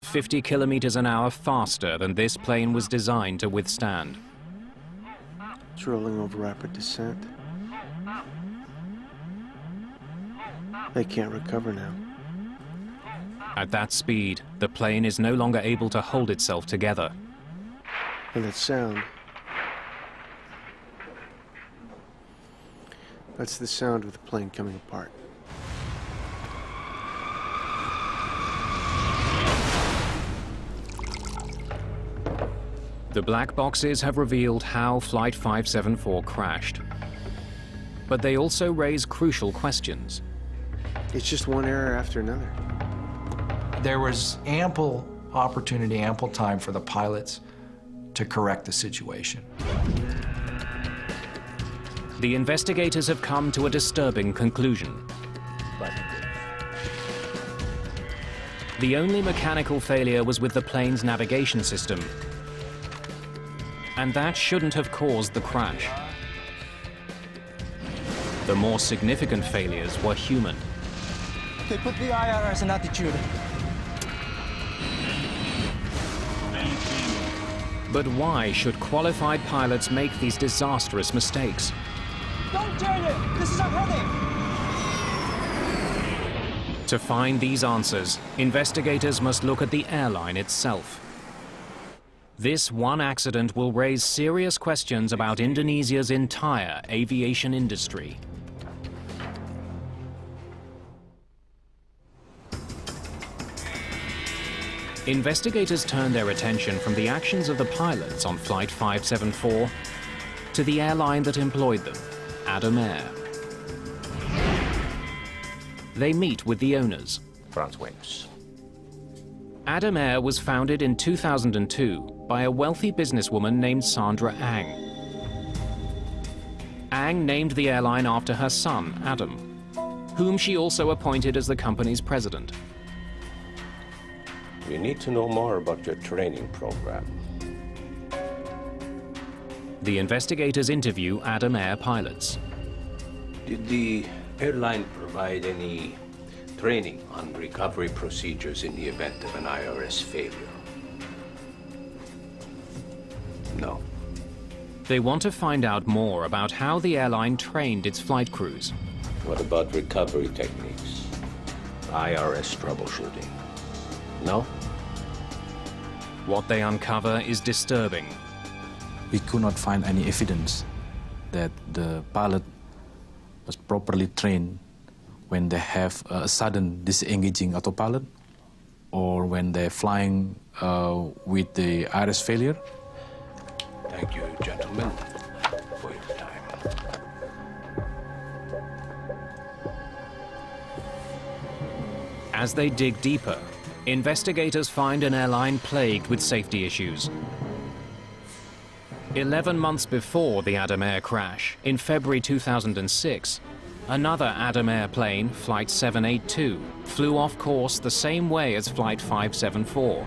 50 kilometers an hour faster than this plane was designed to withstand. It's rolling over rapid descent. They can't recover now. At that speed, the plane is no longer able to hold itself together. And that sound. That's the sound of the plane coming apart. The black boxes have revealed how Flight 574 crashed. But they also raise crucial questions. It's just one error after another. There was ample opportunity, ample time for the pilots to correct the situation. The investigators have come to a disturbing conclusion. The only mechanical failure was with the plane's navigation system. And that shouldn't have caused the crash. The more significant failures were human. Okay, put the IRS in attitude. But why should qualified pilots make these disastrous mistakes? Don't turn it! This is our heading! To find these answers, investigators must look at the airline itself. This one accident will raise serious questions about Indonesia's entire aviation industry. Investigators turn their attention from the actions of the pilots on Flight 574 to the airline that employed them, Adam Air. They meet with the owners. Front wings. Adam Air was founded in 2002 by a wealthy businesswoman named Sandra Ang. Ang named the airline after her son, Adam, whom she also appointed as the company's president. We need to know more about your training program. The investigators interview Adam Air pilots. Did the airline provide any training on recovery procedures in the event of an IRS failure? No. They want to find out more about how the airline trained its flight crews. What about recovery techniques? IRS troubleshooting? No? What they uncover is disturbing. We could not find any evidence that the pilot was properly trained when they have a sudden disengaging autopilot or when they're flying with the IRS failure. Thank you, gentlemen, for your time. As they dig deeper, investigators find an airline plagued with safety issues. 11 months before the Adam Air crash, in February 2006, another Adam Air plane, Flight 782, flew off course the same way as Flight 574.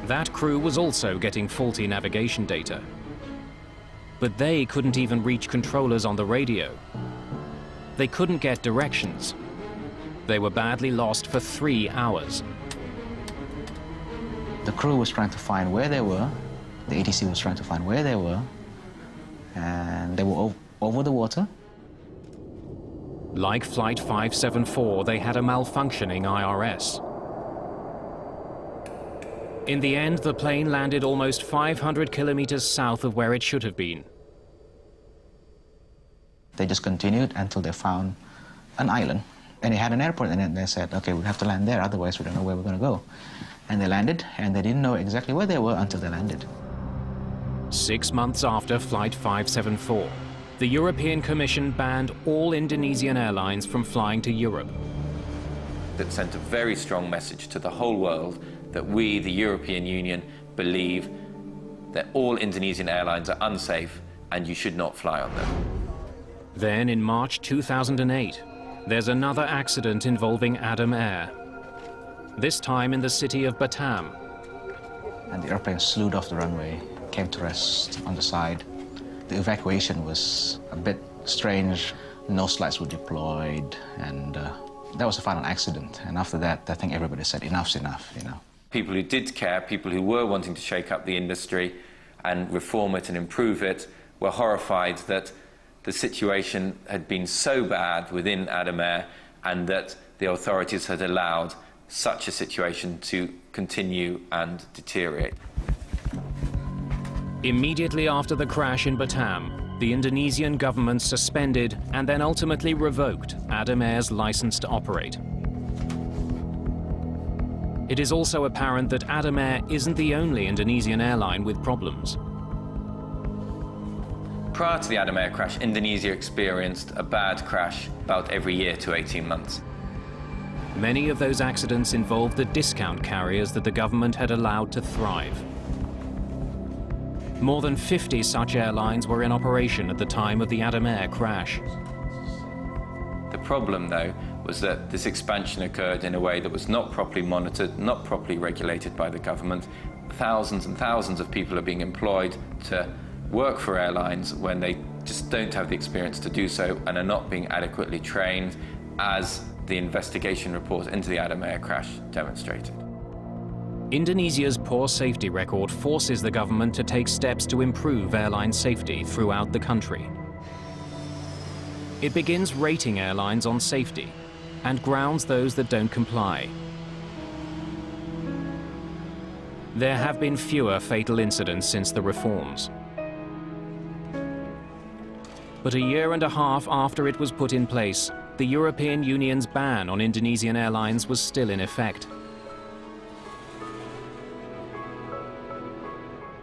That crew was also getting faulty navigation data. But they couldn't even reach controllers on the radio. They couldn't get directions. They were badly lost for 3 hours. The crew was trying to find where they were. The ATC was trying to find where they were. And they were over the water. Like Flight 574, they had a malfunctioning IRS. In the end, the plane landed almost 500 kilometers south of where it should have been. They just continued until they found an island. And they had an airport, and then they said, okay, we have to land there, otherwise we don't know where we're going to go. And they landed, and they didn't know exactly where they were until they landed. 6 months after Flight 574, the European Commission banned all Indonesian airlines from flying to Europe. That sent a very strong message to the whole world that we, the European Union, believe that all Indonesian airlines are unsafe and you should not fly on them. Then in March 2008, there's another accident involving Adam Air, this time in the city of Batam. And the airplane slewed off the runway, came to rest on the side. The evacuation was a bit strange. No slides were deployed, and That was a final accident, and after that, I think everybody said enough's enough, you know. People who did care, people who were wanting to shake up the industry and reform it and improve it, were horrified that the situation had been so bad within Adam Air and that the authorities had allowed such a situation to continue and deteriorate. Immediately after the crash in Batam, the Indonesian government suspended and then ultimately revoked Adam Air's license to operate. It is also apparent that Adam Air isn't the only Indonesian airline with problems. Prior to the Adam Air crash, Indonesia experienced a bad crash about every year to 18 months. Many of those accidents involved the discount carriers that the government had allowed to thrive. More than 50 such airlines were in operation at the time of the Adam Air crash. The problem, though, was that this expansion occurred in a way that was not properly monitored, not properly regulated by the government. Thousands and thousands of people are being employed to work for airlines when they just don't have the experience to do so and are not being adequately trained, as the investigation report into the Adam Air crash demonstrated. Indonesia's poor safety record forces the government to take steps to improve airline safety throughout the country. It begins rating airlines on safety and grounds those that don't comply. There have been fewer fatal incidents since the reforms. But a year and a half after it was put in place, the European Union's ban on Indonesian airlines was still in effect.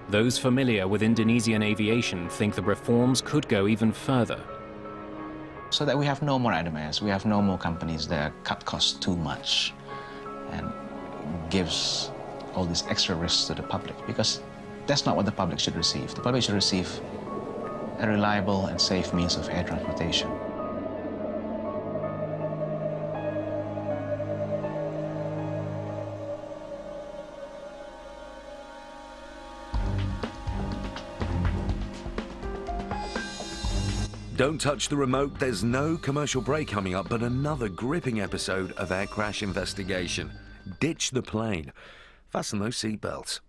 Those familiar with Indonesian aviation think the reforms could go even further. So that we have no more Adam Airs, we have no more companies that cut costs too much and gives all these extra risks to the public, because that's not what the public should receive. The public should receive a reliable and safe means of air transportation. Don't touch the remote, there's no commercial break coming up, but another gripping episode of Air Crash Investigation. Ditch the plane. Fasten those seatbelts.